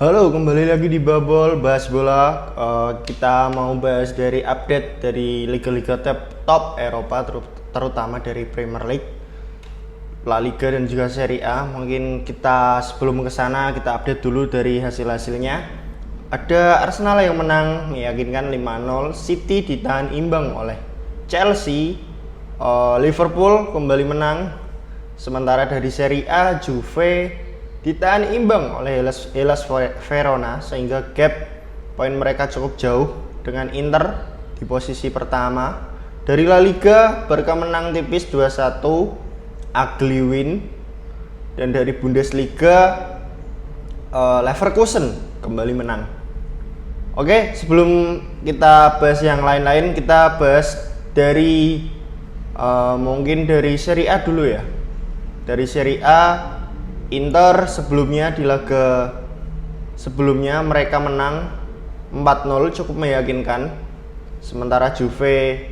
Halo, kembali lagi di Babol Bahas Bola. Kita mau bahas dari update dari liga-liga top Eropa, terutama dari Premier League, La Liga dan juga Serie A. Mungkin kita sebelum ke sana kita update dulu dari hasil-hasilnya. Ada Arsenal yang menang meyakinkan 5-0, City ditahan imbang oleh Chelsea, Liverpool kembali menang. Sementara dari Serie A, Juve ditahan imbang oleh Hellas Verona sehingga gap poin mereka cukup jauh dengan Inter di posisi pertama. Dari La Liga, Barca menang tipis 2-1, ugly win. Dan dari Bundesliga, Leverkusen kembali menang. Oke, sebelum kita bahas yang lain-lain, kita bahas dari mungkin dari Serie A dulu ya. Dari Serie A, Inter sebelumnya di laga sebelumnya mereka menang 4-0 cukup meyakinkan. Sementara Juve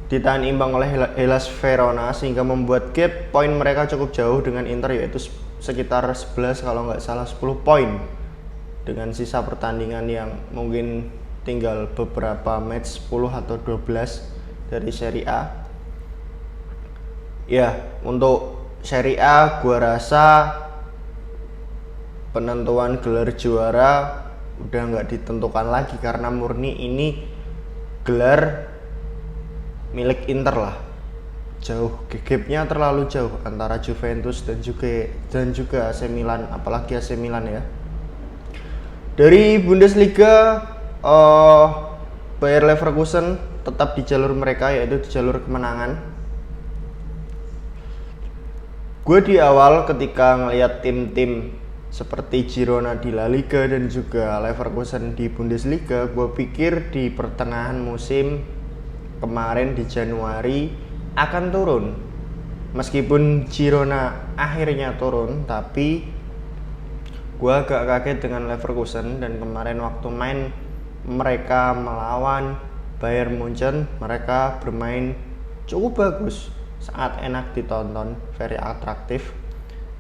ditahan imbang oleh Hellas Verona sehingga membuat gap poin mereka cukup jauh dengan Inter, yaitu sekitar 11 kalau nggak salah 10 poin dengan sisa pertandingan yang mungkin tinggal beberapa match 10 atau 12 dari Serie A. Ya, untuk Serie A gua rasa penentuan gelar juara udah nggak ditentukan lagi karena murni ini gelar milik Inter lah. Jauh, gapnya terlalu jauh antara Juventus dan juga AC Milan, apalagi AC Milan ya. Dari Bundesliga, Bayer Leverkusen tetap di jalur mereka, yaitu di jalur kemenangan. Gue di awal ketika ngeliat tim-tim seperti Girona di La Liga dan juga Leverkusen di Bundesliga, gue pikir di pertengahan musim kemarin di Januari akan turun. Meskipun Girona akhirnya turun, tapi gue agak kaget dengan Leverkusen. Dan kemarin waktu main mereka melawan Bayern Munchen, mereka bermain cukup bagus, sangat enak ditonton, very atraktif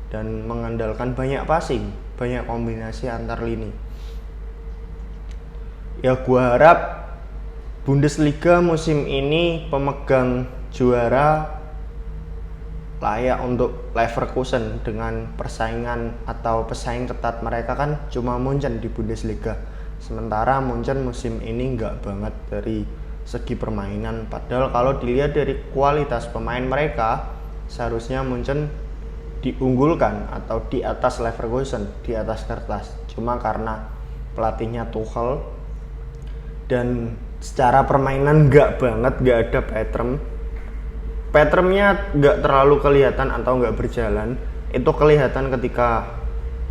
dan mengandalkan banyak passing, banyak kombinasi antar lini. Ya gua harap Bundesliga musim ini pemegang juara layak untuk Leverkusen dengan persaingan atau pesaing ketat mereka kan cuma Munchen di Bundesliga. Sementara Munchen musim ini nggak banget dari segi permainan, padahal kalau dilihat dari kualitas pemain mereka seharusnya Munchen diunggulkan atau di atas Leverkusen di atas kertas. Cuma karena pelatihnya Tuchel dan secara permainan nggak ada patternnya nggak terlalu kelihatan atau nggak berjalan. Itu kelihatan ketika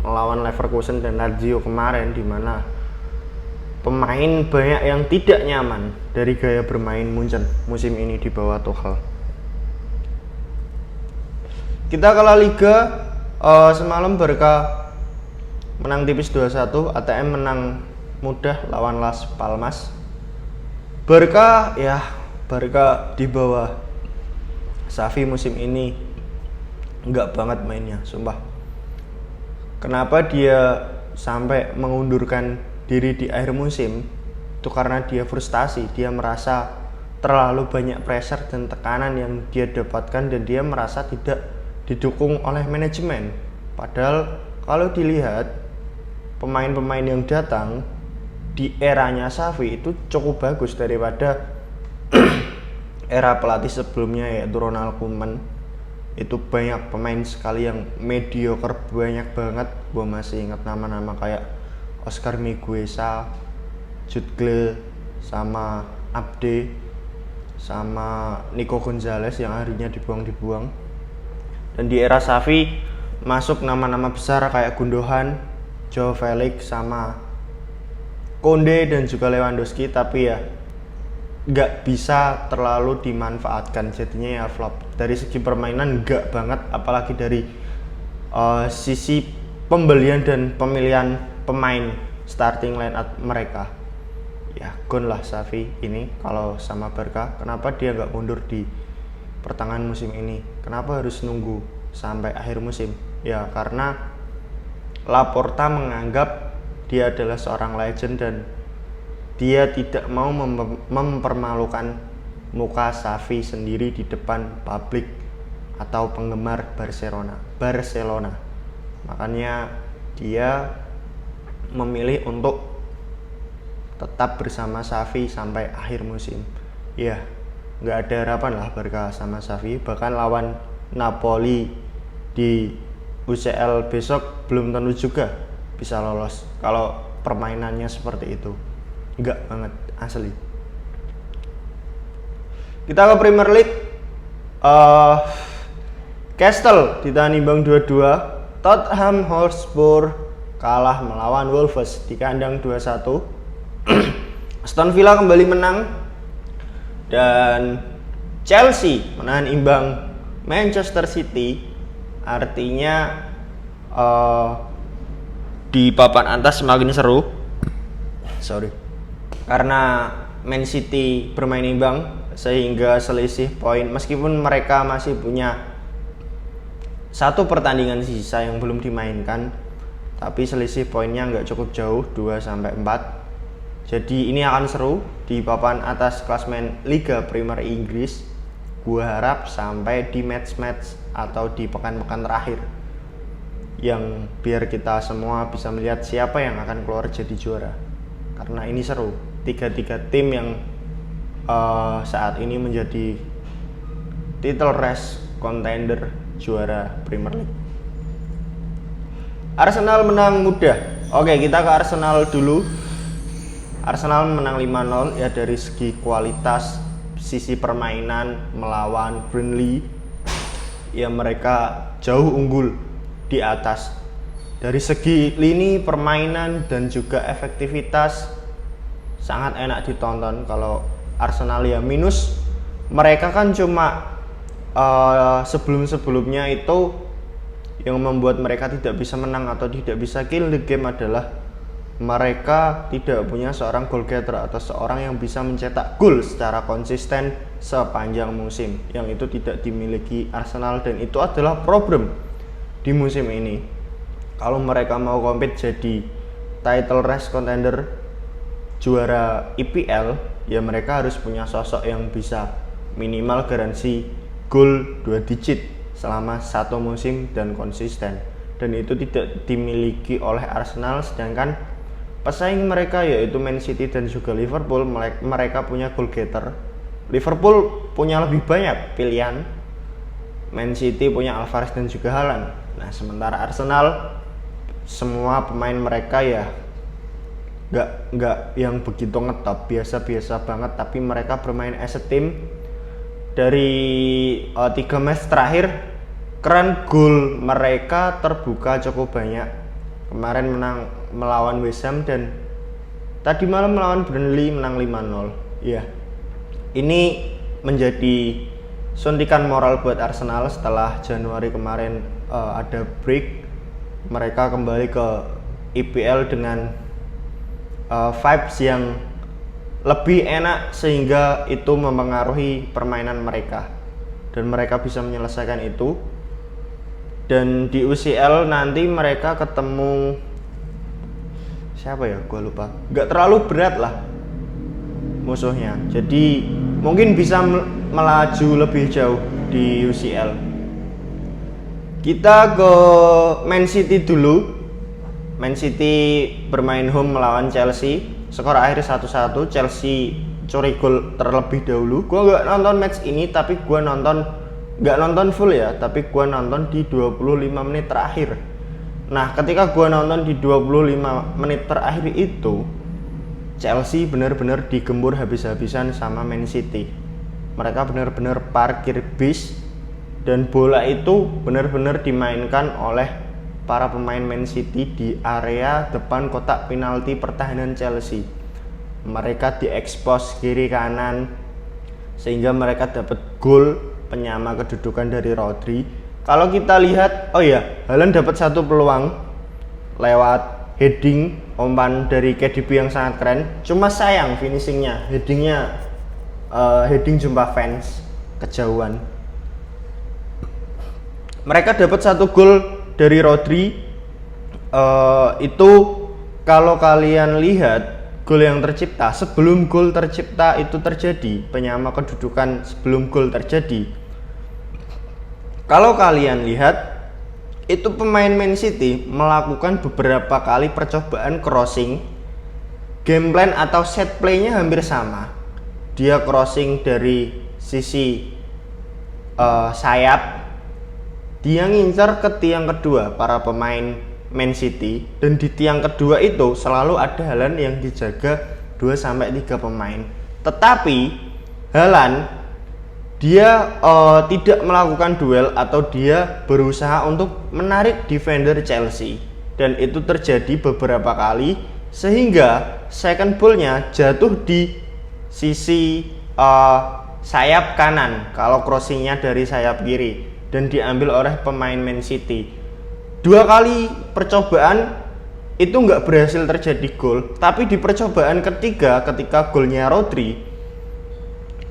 melawan Leverkusen dan Lazio kemarin, di mana pemain banyak yang tidak nyaman dari gaya bermain Munchen musim ini di bawah Tuchel. Kita ke La Liga, semalam Barca menang tipis 2-1, ATM menang mudah lawan Las Palmas. Barca di bawah Xavi musim ini enggak banget mainnya, sumpah. Kenapa dia sampai mengundurkan diri di akhir musim? Itu karena dia frustasi, dia merasa terlalu banyak pressure dan tekanan yang dia dapatkan dan dia merasa tidak didukung oleh manajemen. Padahal kalau dilihat pemain-pemain yang datang di eranya Xavi itu cukup bagus daripada era pelatih sebelumnya, yaitu Ronald Koeman. Itu banyak pemain sekali yang mediocre, banyak banget. Gue masih ingat nama-nama kayak Oscar Migueza, Jude sama Abde, sama Nico Gonzalez yang akhirnya dibuang. Dan di era Xavi masuk nama-nama besar kayak Gundogan, Joao Felix, sama Konde dan juga Lewandowski, tapi ya nggak bisa terlalu dimanfaatkan, jadinya ya flop. Dari segi permainan nggak banget, apalagi dari sisi pembelian dan pemilihan pemain starting line up mereka. Ya gone lah Xavi ini kalau sama Barca. Kenapa dia nggak mundur di pertengahan musim ini? Kenapa harus nunggu sampai akhir musim? Ya karena Laporta menganggap dia adalah seorang legend dan dia tidak mau mempermalukan muka Xavi sendiri di depan publik atau penggemar Barcelona. Makanya dia memilih untuk tetap bersama Xavi sampai akhir musim. Ya, nggak ada harapan lah Barca sama Xavi. Bahkan lawan Napoli di UCL besok belum tentu juga bisa lolos kalau permainannya seperti itu. Enggak banget asli. Kita ke Premier League. Castle ditahan imbang 2-2. Tottenham Hotspur kalah melawan Wolves di kandang 2-1. Aston Villa kembali menang dan Chelsea menahan imbang Manchester City. Artinya di papan atas semakin seru. Karena Man City bermain imbang sehingga selisih poin meskipun mereka masih punya satu pertandingan sisa yang belum dimainkan, tapi selisih poinnya nggak cukup jauh 2-4. Jadi ini akan seru di papan atas klasmen Liga Premier Inggris. Gua harap sampai di match-match atau di pekan-pekan terakhir yang biar kita semua bisa melihat siapa yang akan keluar jadi juara. Karena ini seru. 3 tim yang saat ini menjadi title race contender juara Premier League. Arsenal menang mudah. Oke, kita ke Arsenal dulu. Arsenal menang 5-0 ya, dari segi kualitas sisi permainan melawan Burnley ya mereka jauh unggul di atas. Dari segi lini permainan dan juga efektivitas sangat enak ditonton. Kalau Arsenal ya minus mereka kan cuma sebelum-sebelumnya itu yang membuat mereka tidak bisa menang atau tidak bisa kill the game adalah mereka tidak punya seorang goal getter atau seorang yang bisa mencetak gol secara konsisten sepanjang musim, yang itu tidak dimiliki Arsenal dan itu adalah problem di musim ini. Kalau mereka mau compete jadi title race contender juara EPL ya mereka harus punya sosok yang bisa minimal garansi gol 2 digit selama satu musim dan konsisten, dan itu tidak dimiliki oleh Arsenal. Sedangkan pesaing mereka yaitu Man City dan juga Liverpool, mereka punya goal getter. Liverpool punya lebih banyak pilihan, Man City punya Alvarez dan juga Haaland. Nah sementara Arsenal semua pemain mereka ya nggak yang begitu ngetop, biasa-biasa banget, tapi mereka bermain as a team. Dari 3 match terakhir keran gol mereka terbuka cukup banyak. Kemarin menang melawan West Ham dan tadi malam melawan Burnley menang 5-0. Ya, ini menjadi suntikan moral buat Arsenal setelah Januari kemarin ada break. Mereka kembali ke EPL dengan vibes yang lebih enak sehingga itu mempengaruhi permainan mereka dan mereka bisa menyelesaikan itu. Dan di UCL nanti mereka ketemu siapa ya, gue lupa. Gak terlalu berat lah musuhnya, jadi mungkin bisa melaju lebih jauh di UCL. Kita ke Man City dulu. Man City bermain home melawan Chelsea. Skor akhir 1-1. Chelsea curi gol terlebih dahulu. Gue gak nonton match ini, tapi gue gak nonton full ya, tapi gue nonton di 25 menit terakhir. Nah ketika gue nonton di 25 menit terakhir itu, Chelsea benar-benar digembur habis-habisan sama Man City. Mereka benar-benar parkir bis dan bola itu benar-benar dimainkan oleh para pemain Man City di area depan kotak penalti pertahanan Chelsea. Mereka diekspos kiri kanan sehingga mereka dapat gol penyama kedudukan dari Rodri. Kalau kita lihat, oh ya, Haaland dapat satu peluang lewat heading umpan dari KDB yang sangat keren. Cuma sayang finishingnya, heading jumpa fans kejauhan. Mereka dapat satu gol dari Rodri. Itu kalau kalian lihat gol yang tercipta, sebelum gol tercipta itu terjadi, penyama kedudukan sebelum gol terjadi, kalau kalian lihat itu pemain Man City melakukan beberapa kali percobaan crossing. Game plan atau set playnya hampir sama. Dia crossing dari sisi sayap, dia ngincar ke tiang kedua para pemain Man City, dan di tiang kedua itu selalu ada Haaland yang dijaga 2-3 pemain. Tetapi Haaland dia tidak melakukan duel atau dia berusaha untuk menarik defender Chelsea, dan itu terjadi beberapa kali sehingga second ball-nya jatuh di sisi sayap kanan kalau crossingnya dari sayap kiri, dan diambil oleh pemain Man City. 2 kali percobaan itu nggak berhasil terjadi gol, tapi di percobaan ketiga ketika golnya Rodri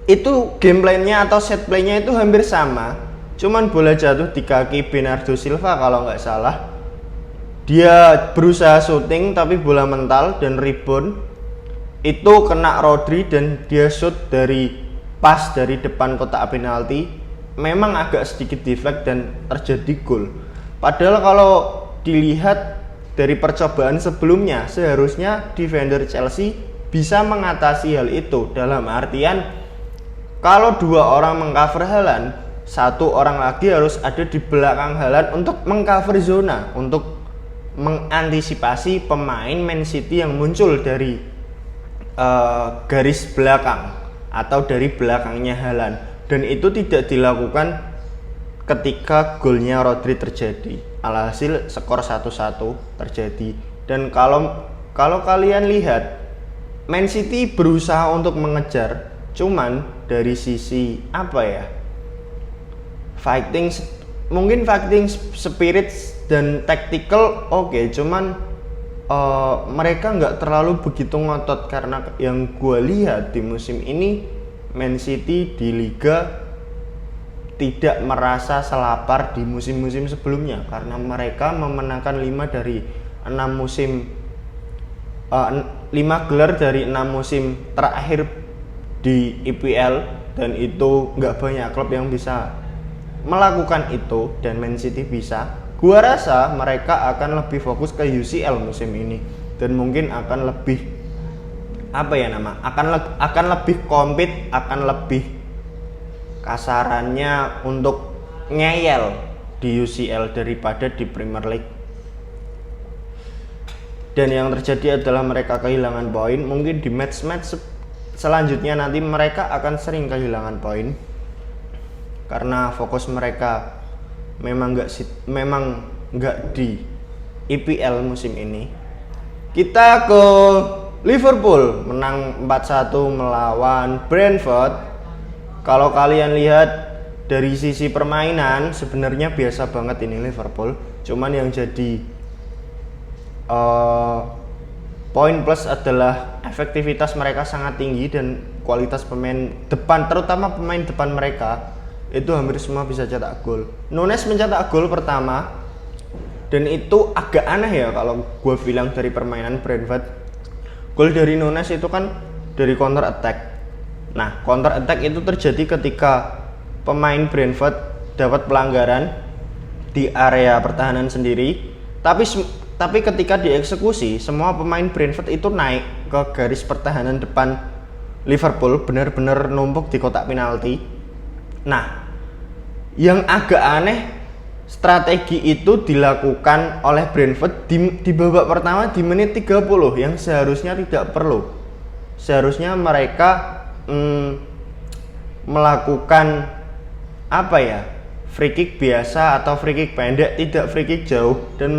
itu game plan-nya atau set play-nya itu hampir sama, cuman bola jatuh di kaki Bernardo Silva kalau nggak salah. Dia berusaha shooting tapi bola mental dan rebound itu kena Rodri dan dia shoot dari pas dari depan kotak penalti, memang agak sedikit deflect dan terjadi gol. Padahal kalau dilihat dari percobaan sebelumnya, seharusnya defender Chelsea bisa mengatasi hal itu, dalam artian kalau 2 orang mengcover Haaland, 1 orang lagi harus ada di belakang Haaland untuk mengcover zona, untuk mengantisipasi pemain Man City yang muncul dari garis belakang atau dari belakangnya Haaland, dan itu tidak dilakukan ketika golnya Rodri terjadi. Alhasil skor 1-1 terjadi. Dan kalau kalian lihat, Man City berusaha untuk mengejar, cuman dari sisi apa ya, fighting spirit dan tactical oke, cuman mereka nggak terlalu begitu ngotot, karena yang gue lihat di musim ini Man City di Liga tidak merasa selapar di musim-musim sebelumnya, karena mereka memenangkan 5 dari 6 musim 5 gelar dari 6 musim terakhir di IPL, dan itu nggak banyak klub yang bisa melakukan itu, dan Man City bisa. Gua rasa mereka akan lebih fokus ke UCL musim ini, dan mungkin akan lebih akan lebih compete, akan lebih kasarannya untuk ngeyel di UCL daripada di Premier League. Dan yang terjadi adalah mereka kehilangan poin. Mungkin di match-match selanjutnya nanti mereka akan sering kehilangan poin, karena fokus mereka memang nggak di IPL musim ini. Kita ke Liverpool, menang 4-1 melawan Brentford. Kalau kalian lihat dari sisi permainan, sebenarnya biasa banget ini Liverpool. Cuman yang jadi poin plus adalah efektivitas mereka sangat tinggi, dan kualitas pemain depan, terutama pemain depan mereka itu hampir semua bisa cetak gol. Nunes mencetak gol pertama, dan itu agak aneh ya kalau gue bilang dari permainan Brentford. Gol dari Nunes itu kan dari counter attack. Nah, counter attack itu terjadi ketika pemain Brentford dapat pelanggaran di area pertahanan sendiri, tapi ketika dieksekusi, semua pemain Brentford itu naik ke garis pertahanan depan Liverpool, benar-benar numpuk di kotak penalti. Nah, yang agak aneh, strategi itu dilakukan oleh Brentford di babak pertama di menit 30 yang seharusnya tidak perlu. Seharusnya mereka melakukan free kick biasa atau free kick pendek, tidak free kick jauh, dan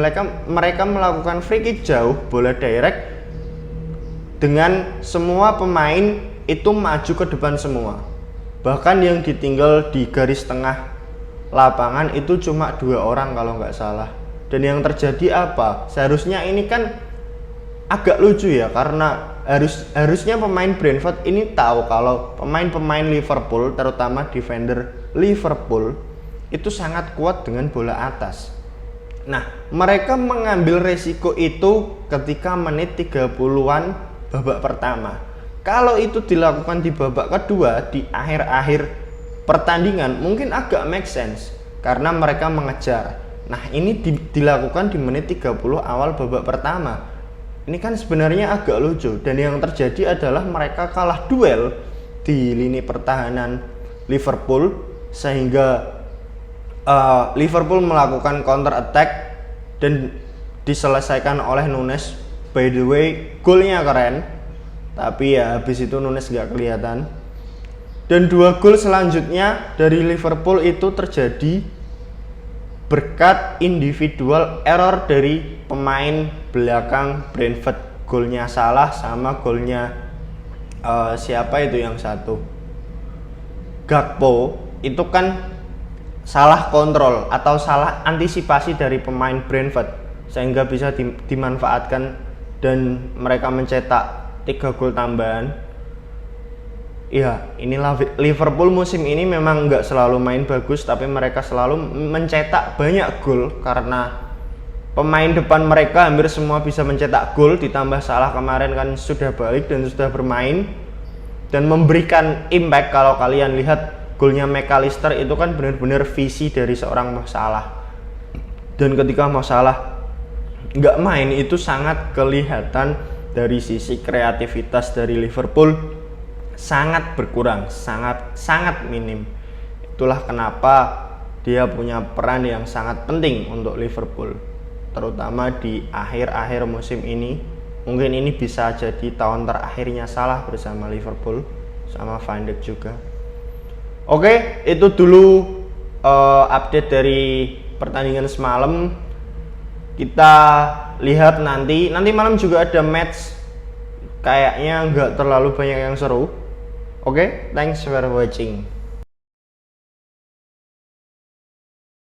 mereka melakukan free kick jauh, bola direct, dengan semua pemain itu maju ke depan semua. Bahkan yang ditinggal di garis tengah lapangan itu cuma 2 orang kalau nggak salah. Dan yang terjadi apa? Seharusnya ini kan agak lucu ya, karena harusnya pemain Brentford ini tahu kalau pemain-pemain Liverpool, terutama defender Liverpool, itu sangat kuat dengan bola atas. Nah, mereka mengambil resiko itu ketika menit 30-an babak pertama. Kalau itu dilakukan di babak kedua, di akhir-akhir pertandingan, mungkin agak make sense karena mereka mengejar. Nah, ini dilakukan di menit 30 awal babak pertama. Ini kan sebenarnya agak lucu, dan yang terjadi adalah mereka kalah duel di lini pertahanan Liverpool, sehingga Liverpool melakukan counter attack dan diselesaikan oleh Nunes. By the way, golnya keren, tapi ya habis itu Nunes nggak kelihatan. Dan 2 gol selanjutnya dari Liverpool itu terjadi berkat individual error dari pemain belakang Brentford. Golnya Salah sama golnya siapa itu yang satu, Gakpo, itu kan salah kontrol atau salah antisipasi dari pemain Brentford, sehingga bisa dimanfaatkan dan mereka mencetak 3 gol tambahan. Ya, inilah Liverpool musim ini memang nggak selalu main bagus, tapi mereka selalu mencetak banyak gol karena pemain depan mereka hampir semua bisa mencetak gol, ditambah Salah kemarin kan sudah balik dan sudah bermain dan memberikan impact. Kalau kalian lihat golnya McAllister itu kan benar-benar visi dari seorang Mo Salah, dan ketika Mo Salah nggak main itu sangat kelihatan dari sisi kreativitas dari Liverpool sangat berkurang, sangat minim. Itulah kenapa dia punya peran yang sangat penting untuk Liverpool, terutama di akhir-akhir musim ini. Mungkin ini bisa jadi tahun terakhirnya Salah bersama Liverpool, sama Van Dijk juga. Oke, itu dulu update dari pertandingan semalam. Kita lihat nanti malam juga ada match, kayaknya nggak terlalu banyak yang seru. Oke, thanks for watching.